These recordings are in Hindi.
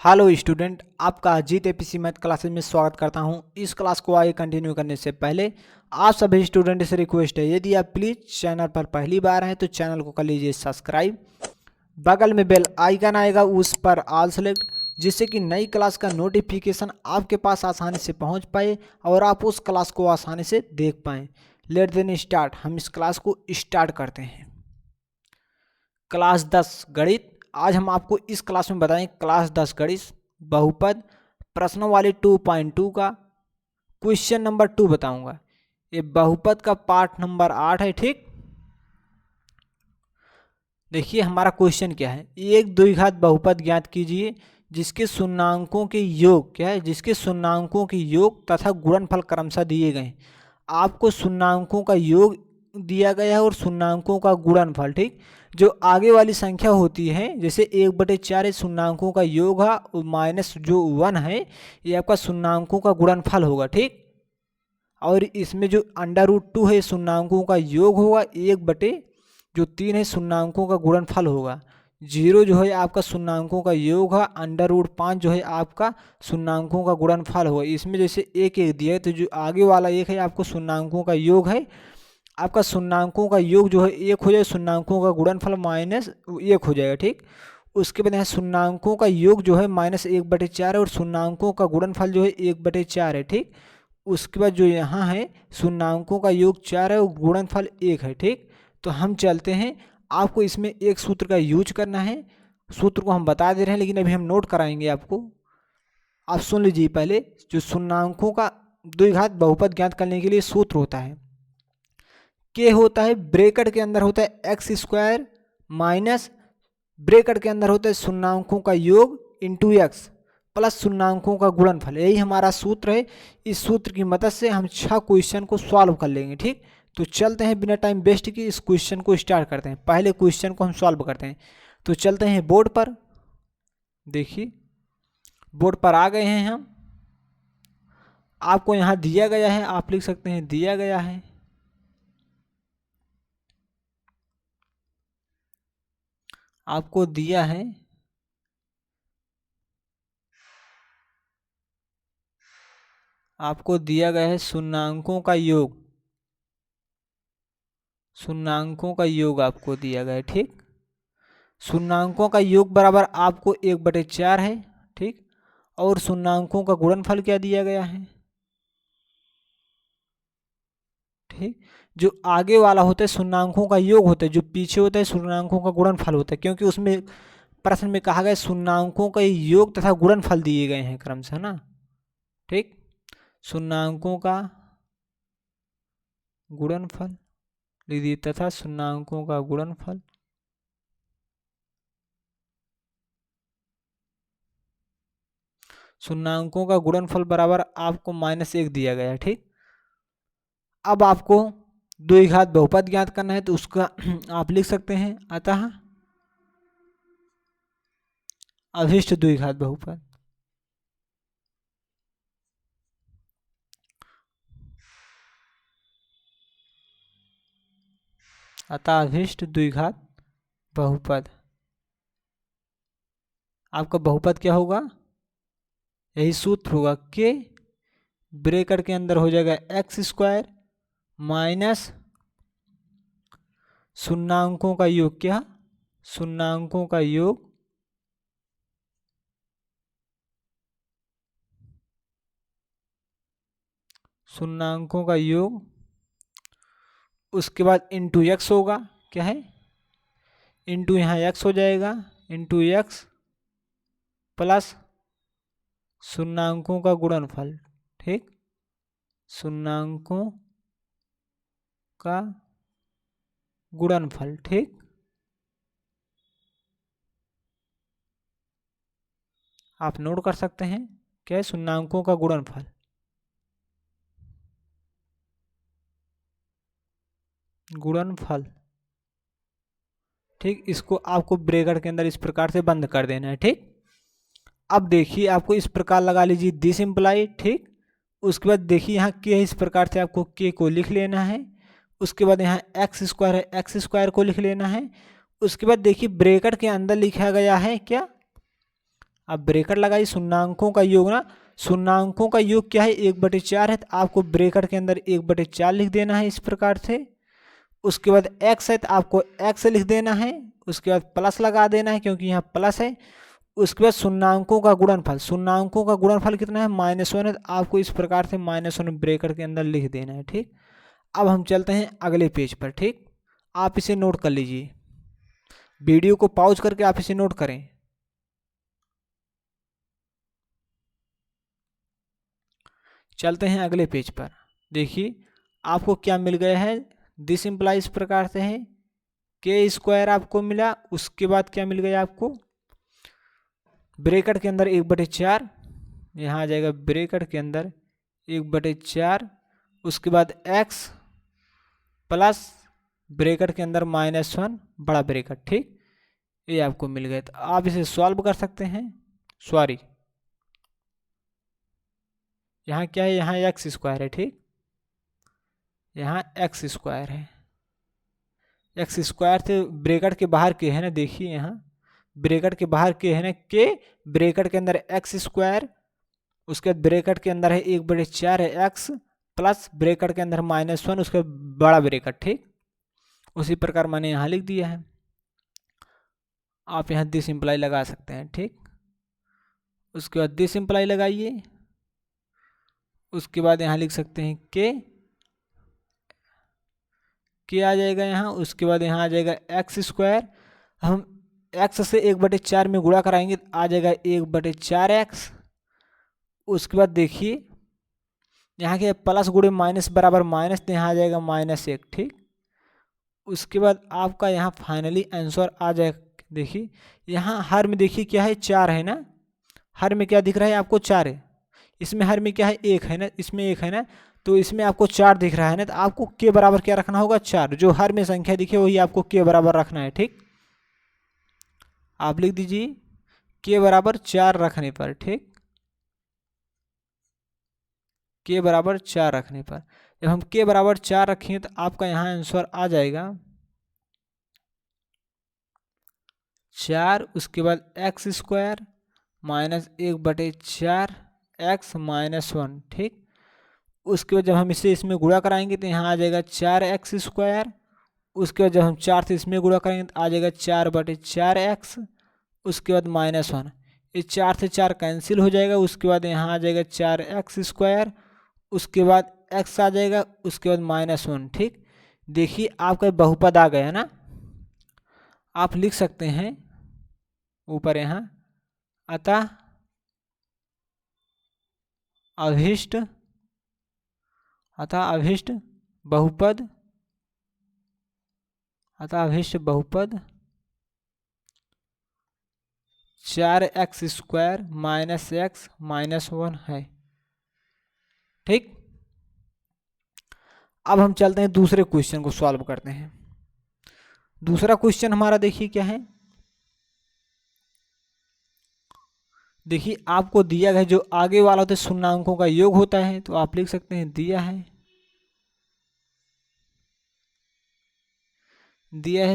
हेलो स्टूडेंट, आपका अजीत एपीसी मैथ क्लासेज में स्वागत करता हूं। इस क्लास को आगे कंटिन्यू करने से पहले आप सभी स्टूडेंट से रिक्वेस्ट है, यदि आप प्लीज़ चैनल पर पहली बार हैं तो चैनल को कर लीजिए सब्सक्राइब। बगल में बेल आइकन आएगा, उस पर ऑल सेलेक्ट, जिससे कि नई क्लास का नोटिफिकेशन आपके पास आसानी से पहुंच पाए और आप उस क्लास को आसानी से देख पाएँ। लेट देन स्टार्ट, हम इस क्लास को स्टार्ट करते हैं। क्लास 10 गणित। आज हम आपको इस क्लास में बताएं क्लास 10 गणित बहुपद प्रश्न वाले 2.2 का क्वेश्चन नंबर 2 बताऊंगा। ये बहुपद का पार्ट नंबर 8 है। ठीक, देखिए हमारा क्वेश्चन क्या है। एक द्विघात बहुपद ज्ञात कीजिए जिसके शून्याङ्कों के योग क्या है, जिसके शून्याङ्कों के योग तथा गुणनफल क्रमशः दिए गए। आपको शून्याङ्कों का योग दिया गया है और शून्याङ्कों का गुणनफल। ठीक, जो आगे वाली संख्या होती है, जैसे 1/4 शून्याङ्कों का योग है माइनस जो 1 है, ये आपका शून्याङ्कों का गुणनफल होगा। ठीक, और इसमें जो √2 है शून्याङ्कों का योग होगा, 1/3 है शून्याङ्कों का गुणनफल होगा। 0 जो है आपका शून्याङ्कों का योग है, √5 जो है आपका शून्याङ्कों का गुणनफल होगा। इसमें जैसे एक दिया है तो जो आगे वाला एक है आपको शून्याङ्कों का योग है। आपका शून्याङ्कों का योग जो है 1 हो जाएगा, शून्याङ्कों का गुणनफल -1 हो जाएगा। ठीक, उसके बाद यहाँ शून्याङ्कों का योग जो है -1/4 है और शून्याङ्कों का गुणनफल जो है 1/4 है। ठीक, उसके बाद जो यहाँ है शून्याङ्कों का योग 4 है और गुणनफल 1 है। ठीक, तो हम चलते हैं, आपको इसमें एक सूत्र का यूज करना है। सूत्र को हम बता दे रहे हैं लेकिन अभी हम नोट कराएंगे आपको। आप सुन लीजिए पहले। जो शून्याङ्कों का द्विघात बहुपद ज्ञात करने के लिए सूत्र होता है, के होता है ब्रैकेट के अंदर होता है x² माइनस ब्रैकेट के अंदर होता है शून्याङ्कों का योग इंटू x प्लस शून्याङ्कों का गुणनफल। यही हमारा सूत्र है। इस सूत्र की मदद से हम 6 क्वेश्चन को सॉल्व कर लेंगे। ठीक, तो चलते हैं बिना टाइम वेस्ट किए इस क्वेश्चन को स्टार्ट करते हैं। पहले क्वेश्चन को हम सॉल्व करते हैं। तो चलते हैं बोर्ड पर। देखिए बोर्ड पर आ गए हैं हम। आपको यहाँ दिया गया है, आप लिख सकते हैं दिया गया है। आपको दिया है आपको दिया गया है शून्याङ्कों का योग। शून्याङ्कों का योग आपको दिया गया है। ठीक, शून्याङ्कों का योग बराबर आपको 1/4 है। ठीक, और शून्याङ्कों का गुणनफल क्या दिया गया है। ठीक, जो आगे वाला होता है शून्याङ्कों का योग होता है, जो पीछे होता है शून्याङ्कों का गुणनफल होता है, क्योंकि उसमें प्रश्न में कहा गया शून्याङ्कों का योग तथा गुणनफल दिए गए हैं क्रमशः ना। ठीक, शून्याङ्कों का गुणनफल लिख दिए तथा शून्याङ्कों का गुणनफल। शून्याङ्कों का गुणनफल बराबर आपको -1 दिया गया है। ठीक, अब आपको द्विघात बहुपद ज्ञात करना है तो उसका आप लिख सकते हैं अतः अभिष्ट द्विघात बहुपद। अतः अभिष्ट द्विघात बहुपद। आपका बहुपद क्या होगा, यही सूत्र होगा, के ब्रैकेट के अंदर हो जाएगा x² माइनस शून्याङ्कों का योग। क्या, शून्याङ्कों का योग शून्याङ्कों का योग, उसके बाद इंटू x होगा। क्या है, इंटू यहाँ x हो जाएगा, इंटू x प्लस शून्याङ्कों का गुणनफल। ठीक, शून्याङ्कों का गुणनफल। ठीक, आप नोट कर सकते हैं क्या है, शून्याङ्कों का गुणनफल। गुणनफल। ठीक, इसको आपको ब्रैकेट के अंदर इस प्रकार से बंद कर देना है। ठीक, अब देखिए आपको इस प्रकार लगा लीजिए दिस इम्प्लाई। ठीक, उसके बाद देखिए यहाँ के इस प्रकार से आपको के को लिख लेना है। उसके बाद यहाँ x² है, x² को लिख लेना है। उसके बाद देखिए ब्रैकेट के अंदर लिखा गया है क्या, अब ब्रेकेट लगाइए, शून्यंकों का योग ना, शून्यंकों का योग क्या है 1/4 है, तो आपको ब्रेकेट के अंदर 1/4 लिख देना है इस प्रकार से। उसके बाद x है तो आपको x लिख देना है, उसके बाद प्लस लगा देना है क्योंकि यहाँ प्लस है। उसके बाद शून्यंकों का गुणनफल, शून्यंकों का गुणनफल कितना है -1 है, तो आपको इस प्रकार से -1 ब्रेकेट के अंदर लिख देना है। ठीक, अब हम चलते हैं अगले पेज पर। ठीक, आप इसे नोट कर लीजिए, वीडियो को पॉज करके आप इसे नोट करें। चलते हैं अगले पेज पर। देखिए आपको क्या मिल गया है, दिस इम्प्लाई इस प्रकार से है, k² आपको मिला। उसके बाद क्या मिल गया आपको, ब्रेकेट के अंदर 1/4, यहाँ आ जाएगा ब्रेकेट के अंदर 1/4, उसके बाद x प्लस ब्रेकेट के अंदर -1 बड़ा ब्रेकेट। ठीक, ये आपको मिल गया, तो आप इसे सॉल्व कर सकते हैं। सॉरी, यहाँ क्या है, यहाँ x² है। ठीक, यहाँ x² है, x² से ब्रेकेट के बाहर के है ना, देखिए यहाँ ब्रेकेट के बाहर के है ना के, ब्रेकेट के अंदर x², उसके बाद ब्रेकेट के अंदर है 1/4 है x प्लस ब्रेकेट के अंदर -1 उसके बड़ा ब्रेकेट। ठीक, उसी प्रकार मैंने यहाँ लिख दिया है। आप यहाँ दिस इम्प्लाई लगा सकते हैं। ठीक, उसके बाद दिस इम्प्लाई लगाइए, उसके बाद यहाँ लिख सकते हैं के आ जाएगा यहाँ। उसके बाद यहाँ आ जाएगा x², हम x से 1/4 में गुणा कराएंगे तो आ जाएगा 1/4x। उसके बाद देखिए यहाँ के प्लस गुणे माइनस बराबर माइनस, तो यहाँ आ जाएगा -1। ठीक, उसके बाद आपका यहाँ फाइनली आंसर आ जाएगा। देखिए यहाँ हर में देखिए क्या है, 4 है ना, हर में क्या दिख रहा है आपको, 4 है। इसमें हर में क्या है, 1 है ना, इसमें 1 है ना, तो इसमें आपको 4 दिख रहा है ना, तो आपको के बराबर क्या रखना होगा, 4। जो हर में संख्या दिखे वही आपको के बराबर रखना है। ठीक, आप लिख दीजिए के बराबर 4 रखने पर। ठीक, के बराबर 4 रखने पर, जब हम के बराबर 4 रखेंगे तो आपका यहाँ आंसर आ जाएगा 4। उसके बाद x² -1/4 x -1। ठीक, उसके बाद जब हम इसे इसमें गुणा कराएंगे तो यहाँ आ जाएगा 4x²। उसके बाद जब हम 4 से इसमें गुणा करेंगे तो आ जाएगा 4/4x। उसके बाद -1, इस 4 से 4 कैंसिल हो जाएगा। उसके बाद यहाँ आ जाएगा 4x², उसके बाद x आ जाएगा, उसके बाद -1। ठीक, देखिए आपका बहुपद आ गया ना, आप लिख सकते हैं ऊपर यहाँ, अतः अभीष्ट बहुपद, अतः अभीष्ट बहुपद 4x² -x -1 है। ठीक, अब हम चलते हैं दूसरे क्वेश्चन को सॉल्व करते हैं। दूसरा क्वेश्चन हमारा देखिए क्या है, देखिए आपको दिया गया, जो आगे वाला होता है शून्यंकों का योग होता है, तो आप लिख सकते हैं दिया है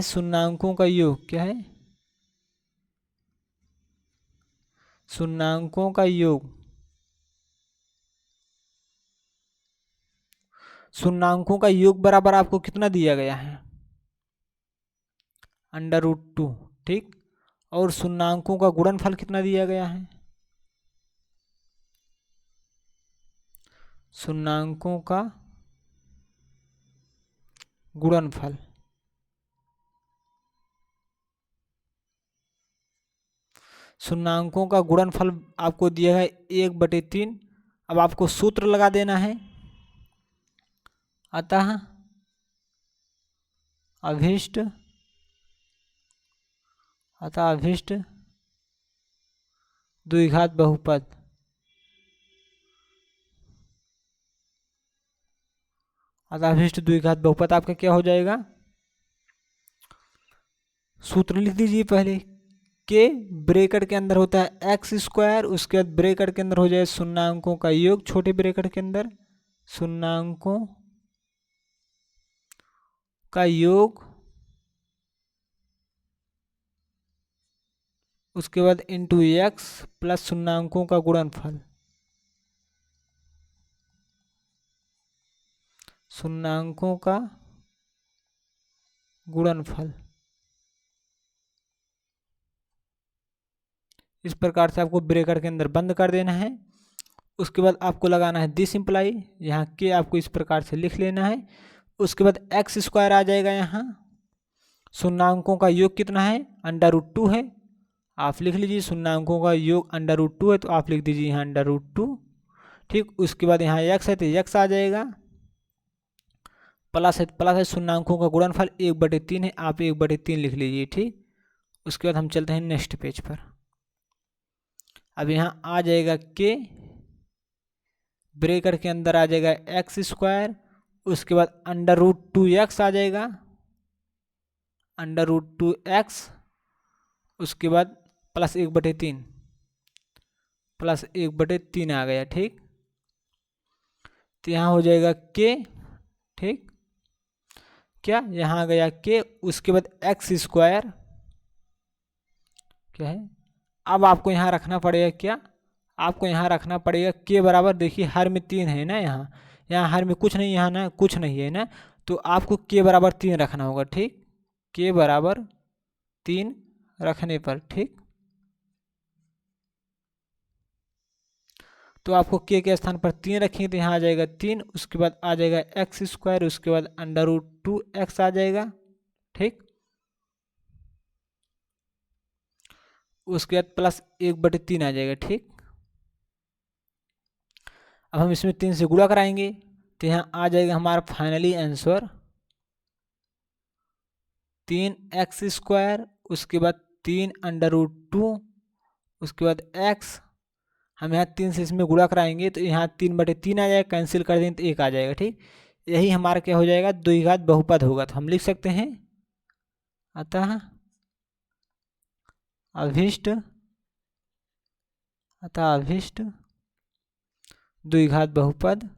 शून्यंकों का योग। क्या है, शून्यंकों का योग, शून्यंकों का योग बराबर आपको कितना दिया गया है, √2। ठीक, और शून्यंकों का गुणनफल कितना दिया गया है, शून्यंकों का गुणनफल, शून्यंकों का गुणनफल आपको दिया है 1/3। अब आपको सूत्र लगा देना है, अतः अभीष्ट द्विघात बहुपद, अतः अभीष्ट द्विघात बहुपद आपका क्या हो जाएगा, सूत्र लिख दीजिए पहले। के ब्रेकेट के अंदर होता है x², उसके बाद ब्रेकेट के अंदर हो जाए शून्यंकों का योग, छोटे ब्रेकेट के अंदर शून्यंकों का योग उसके बाद इंटू एक्स प्लस शून्याङ्कों का गुणनफल, शून्याङ्कों का गुणनफल। इस प्रकार से आपको ब्रेकर के अंदर बंद कर देना है। उसके बाद आपको लगाना है दिस इम्प्लाई, यहाँ के आपको इस प्रकार से लिख लेना है। उसके बाद एक्स स्क्वायर आ जाएगा, यहाँ शून्याङ्कों का योग कितना है, √2 है, आप लिख लीजिए। शून्याङ्कों का योग √2 है तो आप लिख दीजिए यहाँ √2, ठीक। उसके बाद यहाँ एक्स है तो एक्स आ जाएगा, प्लस है प्लस है, शून्याङ्कों का गुणनफल 1/3 है, आप 1/3 लिख लीजिए, ठीक। उसके बाद हम चलते हैं नेक्स्ट पेज पर। अब यहाँ आ जाएगा के, ब्रेकर के अंदर आ जाएगा एक्स स्क्वायर, उसके बाद √2x आ जाएगा, √2x, उसके बाद प्लस 1/3, प्लस 1/3 आ गया, ठीक। तो यहाँ हो जाएगा के, ठीक, क्या यहाँ आ गया के। उसके बाद एक्स स्क्वायर क्या है, अब आपको यहाँ रखना पड़ेगा क्या, आपको यहाँ रखना पड़ेगा के बराबर, देखिए हर में 3 है ना, यहाँ हर में कुछ नहीं, यहाँ ना कुछ नहीं है ना, तो आपको के बराबर 3 रखना होगा, ठीक। के बराबर 3 रखने पर, ठीक, तो आपको के स्थान पर 3 रखेंगे तो यहाँ आ जाएगा 3, उसके बाद आ जाएगा एक्स स्क्वायर, उसके बाद √2x आ जाएगा, ठीक। उसके बाद प्लस 1/3 आ जाएगा, ठीक। अब हम इसमें 3 से गुणा कराएंगे तो यहाँ आ जाएगा हमारा फाइनली आंसर 3x², उसके बाद 3√2, उसके बाद x, हम यहाँ 3 से इसमें गुणा कराएंगे तो यहाँ 3/3 आ जाएगा, कैंसिल कर देंगे तो 1 आ जाएगा, ठीक। यही हमारा क्या हो जाएगा, द्विघात बहुपद होगा। तो हम लिख सकते हैं अतः अभीष्ट द्विघात बहुपद,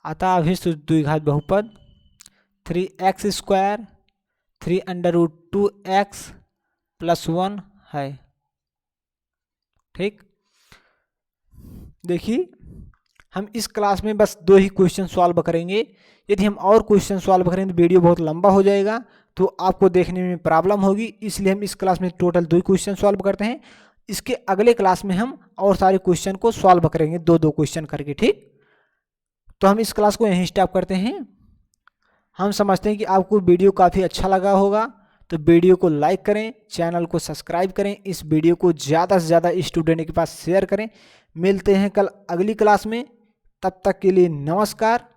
अतः अभीष्ट द्विघात बहुपद 3x², 3√2x + 1 है, ठीक। देखिए हम इस क्लास में बस 2 ही क्वेश्चन सॉल्व करेंगे। यदि हम और क्वेश्चन सॉल्व करें तो वीडियो बहुत लंबा हो जाएगा, तो आपको देखने में प्रॉब्लम होगी, इसलिए हम इस क्लास में टोटल 2 क्वेश्चन सॉल्व करते हैं। इसके अगले क्लास में हम और सारे क्वेश्चन को सॉल्व करेंगे 2-2 क्वेश्चन करके, ठीक। तो हम इस क्लास को यहीं स्टॉप करते हैं। हम समझते हैं कि आपको वीडियो काफ़ी अच्छा लगा होगा, तो वीडियो को लाइक करें, चैनल को सब्सक्राइब करें, इस वीडियो को ज़्यादा से ज़्यादा स्टूडेंट के पास शेयर करें। मिलते हैं कल अगली क्लास में, तब तक के लिए नमस्कार।